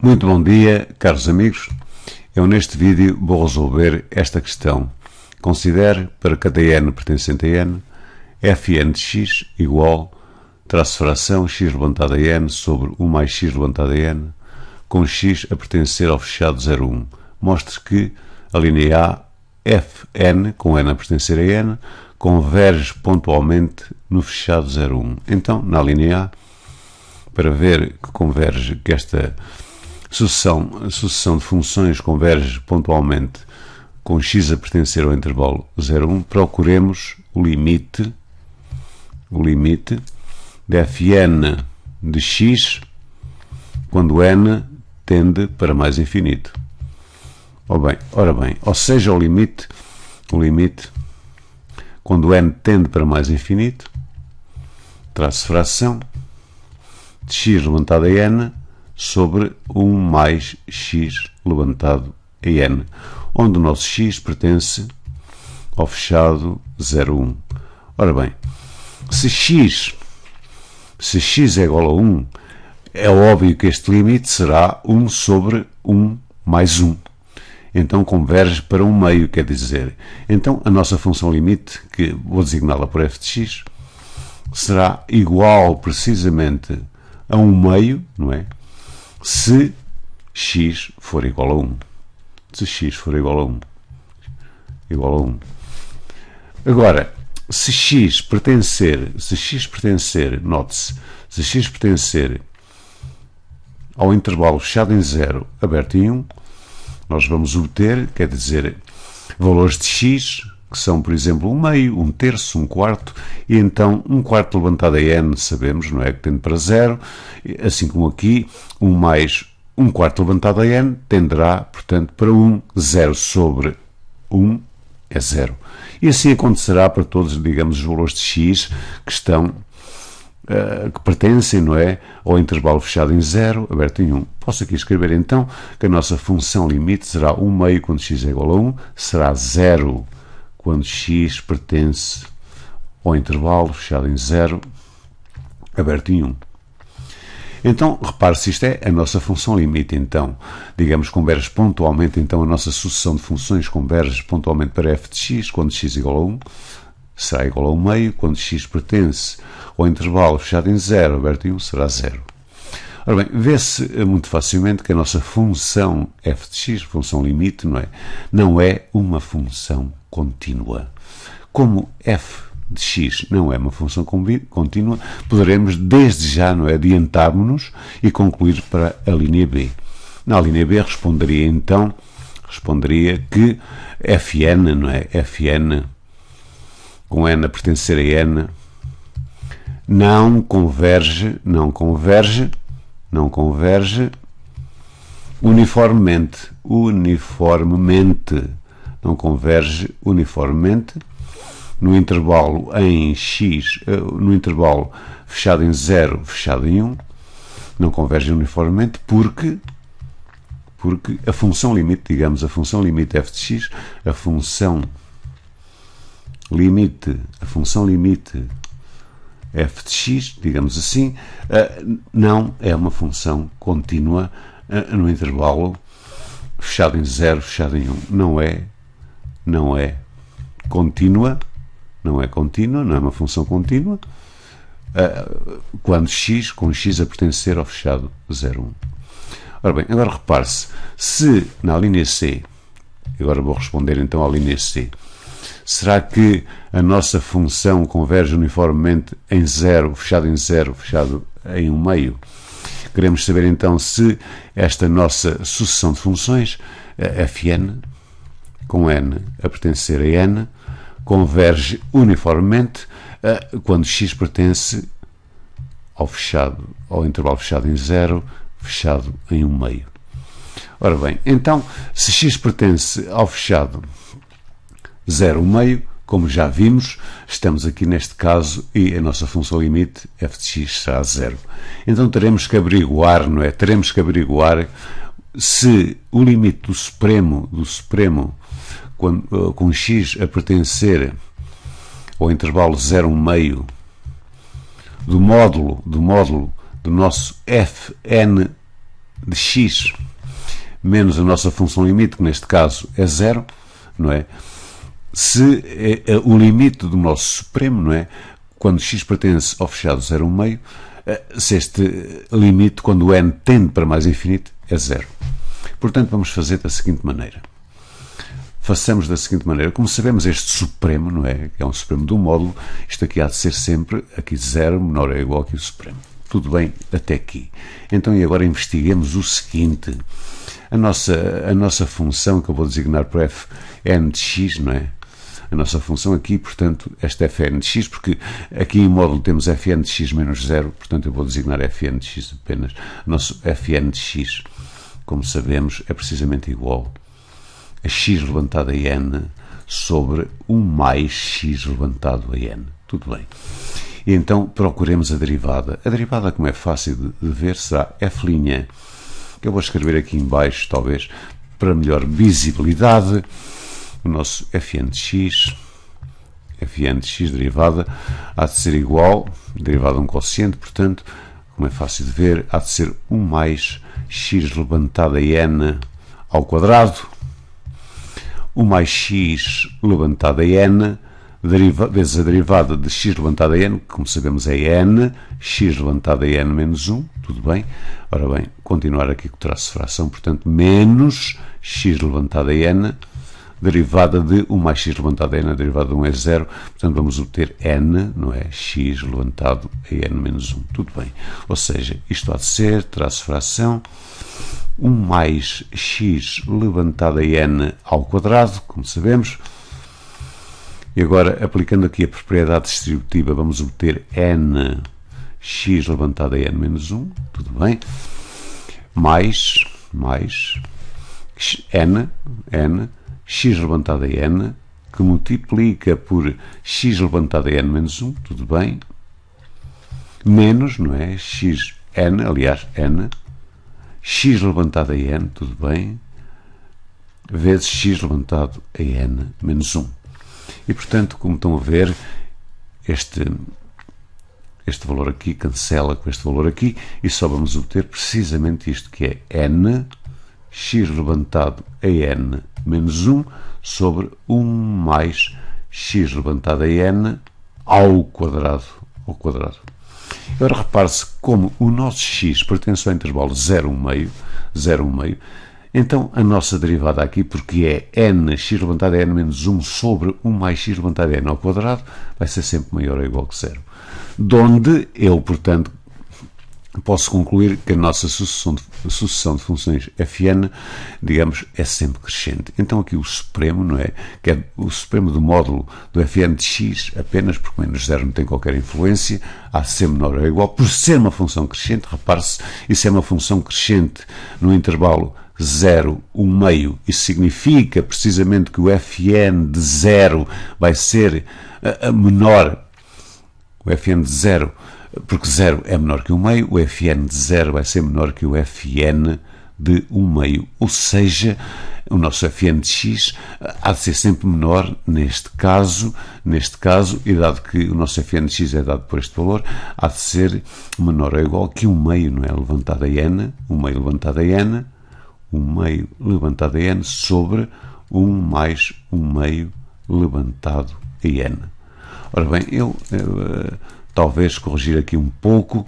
Muito bom dia, caros amigos. Eu neste vídeo vou resolver esta questão. Considere para cada n pertencente a n, fn de x igual traço fração x levantado a n sobre 1 mais x levantado a n, com x a pertencer ao fechado 0, 1. Mostre que a linha A, fn, com n a pertencer a n, converge pontualmente no fechado 0, 1. Então, na linha A, para ver que converge, que esta sucessão de funções converge pontualmente com x a pertencer ao intervalo 0, 1, procuremos o limite de fn de x quando n tende para mais infinito. Ora bem, ou seja, o limite quando n tende para mais infinito, traço fração de x levantado a n sobre 1 mais x levantado a n, onde o nosso x pertence ao fechado 0, 1. Ora bem, se x é igual a 1, é óbvio que este limite será 1 sobre 1 mais 1. Então converge para 1 meio, quer dizer, então a nossa função limite, que vou designá-la por f de x, será igual precisamente a 1 meio, não é? Se x for igual a 1. Se x for igual a 1. Agora, se x pertencer, note-se, se x pertencer ao intervalo fechado em 0, aberto em 1, nós vamos obter, quer dizer, valores de x, que são, por exemplo, 1 meio, 1 terço, 1 quarto, e então 1 quarto levantado a n, sabemos, não é, que tende para 0, assim como aqui, 1 mais 1 quarto levantado a n tenderá, portanto, para 1, 0 sobre 1 é 0. E assim acontecerá para todos, digamos, os valores de x que estão, que pertencem, não é, ao intervalo fechado em 0, aberto em 1. Posso aqui escrever, então, que a nossa função limite será 1 meio quando x é igual a 1, será 0 quando x pertence ao intervalo fechado em 0, aberto em 1. Então, repare se isto é a nossa função limite, então, digamos, converge pontualmente, então, a nossa sucessão de funções converge pontualmente para f de x, quando x é igual a 1, será igual a 1 meio, quando x pertence ao intervalo fechado em 0, aberto em 1, será 0. Ora bem, vê-se muito facilmente que a nossa função f de x, função limite, não é uma função contínua. Como f de x não é uma função contínua, poderemos desde já, adiantarmos-nos e concluir para a linha B. Na linha B responderia que fn, fn com n a pertencer a n não converge uniformemente, não converge uniformemente no intervalo em x, no intervalo fechado em 0, fechado em 1, não converge uniformemente porque a função limite, digamos, a função limite f de x, a função limite f de x, digamos assim, não é uma função contínua no intervalo fechado em 0, fechado em 1. Não é contínua, não é uma função contínua, quando x, com x a pertencer ao fechado 0, 1. Ora bem, agora repare-se, se na linha C, agora vou responder então à linha C, será que a nossa função converge uniformemente em 0, fechado em 1 meio? Queremos saber então se esta nossa sucessão de funções, fn, com n a pertencer a n, converge uniformemente quando x pertence ao intervalo fechado em 0, fechado em 1 meio. Ora bem, então, se x pertence ao fechado 0, 1 meio, como já vimos, estamos aqui neste caso e a nossa função limite f de x será 0. Então teremos que averiguar, se o limite do supremo com x a pertencer ao intervalo 0, 1 meio do módulo do nosso fn de x menos a nossa função limite, que neste caso é 0, não é? Se o limite do nosso supremo, não é? Quando x pertence ao fechado 0, 1 meio, se este limite, quando o n tende para mais infinito, é 0. Portanto, vamos fazer da seguinte maneira. Façamos da seguinte maneira. Como sabemos, este supremo, não é? Que é um supremo do módulo, isto aqui há de ser sempre aqui 0 menor ou igual que o supremo. Tudo bem até aqui. Então, e agora investiguemos o seguinte. A nossa função, que eu vou designar por fn de x, não é? A nossa função aqui, portanto, esta fn de x, porque aqui em módulo temos fn de x menos 0, portanto eu vou designar fn de x apenas. O nosso fn de x, como sabemos, é precisamente igual a x levantado a n sobre 1 mais x levantado a n. Tudo bem. E então procuremos a derivada. A derivada, como é fácil de ver, será f', que eu vou escrever aqui em baixo, talvez, para melhor visibilidade. O nosso fn de x derivada, há de ser igual, derivada a um quociente, portanto, como é fácil de ver, há de ser 1 mais x levantado a n ao quadrado, 1 mais x levantado a n, vezes a derivada de x levantado a n, que como sabemos é n, x levantado a n menos 1, tudo bem? Ora bem, continuar aqui com o traço de fração, portanto, menos x levantado a n, derivada de 1 mais x levantado a n, a derivada de 1 é 0, portanto vamos obter n, não é? X levantado a n menos 1, tudo bem. Ou seja, isto há de ser, traço de fração, 1 mais x levantado a n ao quadrado, como sabemos. E agora, aplicando aqui a propriedade distributiva, vamos obter n x levantado a n menos 1, tudo bem, mais n x levantado a n, que multiplica por x levantado a n menos 1, tudo bem, menos, não é? N, x levantado a n, tudo bem, vezes x levantado a n menos 1. E, portanto, como estão a ver, este valor aqui cancela com este valor aqui e só vamos obter precisamente isto, que é n x levantado a n menos 1 sobre 1 mais x levantado a n ao quadrado. Agora repare-se como o nosso x pertence ao intervalo 0, 1 meio, então a nossa derivada aqui, porque é n x levantado a n menos 1 sobre 1 mais x levantado a n ao quadrado, vai ser sempre maior ou igual que 0. Donde eu, portanto, posso concluir que a nossa sucessão de funções fn, digamos, é sempre crescente. Então aqui o supremo, não é? Que é o supremo do módulo do fn de x, apenas porque menos 0 não tem qualquer influência, há de ser menor ou igual, por ser uma função crescente, repare-se, isso é uma função crescente no intervalo 0, 1 meio, isso significa precisamente que o fn de 0 vai ser menor, o fn de 0, porque 0 é menor que 1 meio, o fn de 0 vai ser menor que o fn de 1 meio, ou seja, o nosso fn de x há de ser sempre menor neste caso, e dado que o nosso fn de x é dado por este valor, há de ser menor ou igual que 1 meio, não é? Levantado a n, 1 meio levantado a n, 1 meio levantado a n sobre 1 mais 1 meio levantado a n. Ora bem, eu talvez corrigir aqui um pouco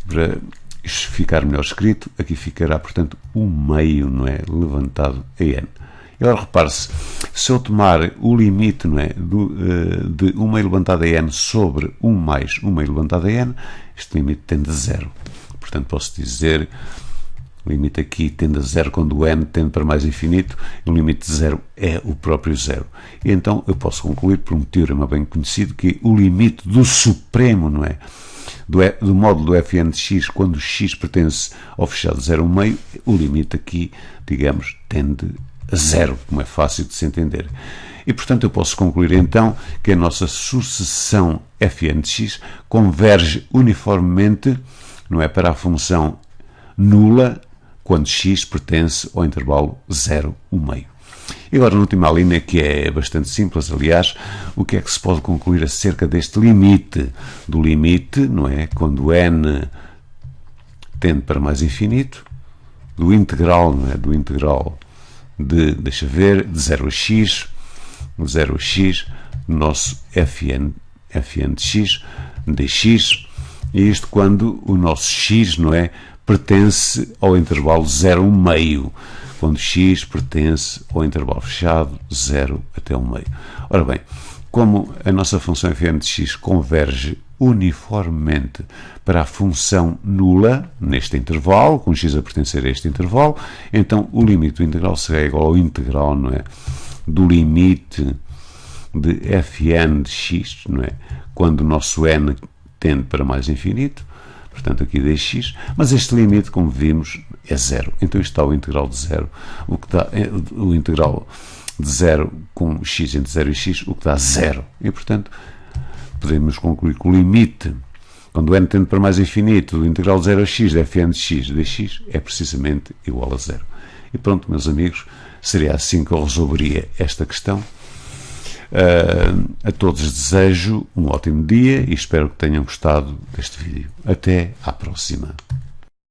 para isto ficar melhor escrito. Aqui ficará, portanto, 1 meio, não é? Levantado a n. E agora repare-se, se eu tomar o limite, não é? De 1 meio levantado a n sobre 1 mais 1 meio levantado a n, este limite tende a 0. Portanto, posso dizer, o limite aqui tende a 0 quando o n tende para mais infinito, e o limite de 0 é o próprio 0. E então eu posso concluir por um teorema bem conhecido que o limite do supremo, não é? Do módulo do fn de x, quando x pertence ao fechado 0, 1 meio, o limite aqui, digamos, tende a 0, como é fácil de se entender. E, portanto, eu posso concluir então que a nossa sucessão fn de x converge uniformemente, não é, para a função nula quando x pertence ao intervalo 0, 1 meio. E agora, na última linha, que é bastante simples, aliás, o que é que se pode concluir acerca deste limite? Do limite, não é? Quando n tende para mais infinito, do integral, não é? Do integral de, deixa ver, de 0 a x, nosso fn de x, dx, e isto quando o nosso x, não é, pertence ao intervalo 0 a 1 meio, quando x pertence ao intervalo fechado 0 até 1 meio. Ora bem, como a nossa função fn de x converge uniformemente para a função nula neste intervalo, com x a pertencer a este intervalo, então o limite do integral será igual ao integral, não é, do limite de fn de x, não é, quando o nosso n tende para mais infinito, portanto aqui dx, mas este limite, como vimos, é zero. Então isto dá o integral de zero, o que dá o integral de zero com x entre 0 e x, o que dá zero. E portanto podemos concluir que o limite, quando n tende para mais infinito, do integral de 0 a x de fn de x dx é precisamente igual a zero. E pronto, meus amigos, seria assim que eu resolveria esta questão. A todos desejo um ótimo dia e espero que tenham gostado deste vídeo. Até à próxima.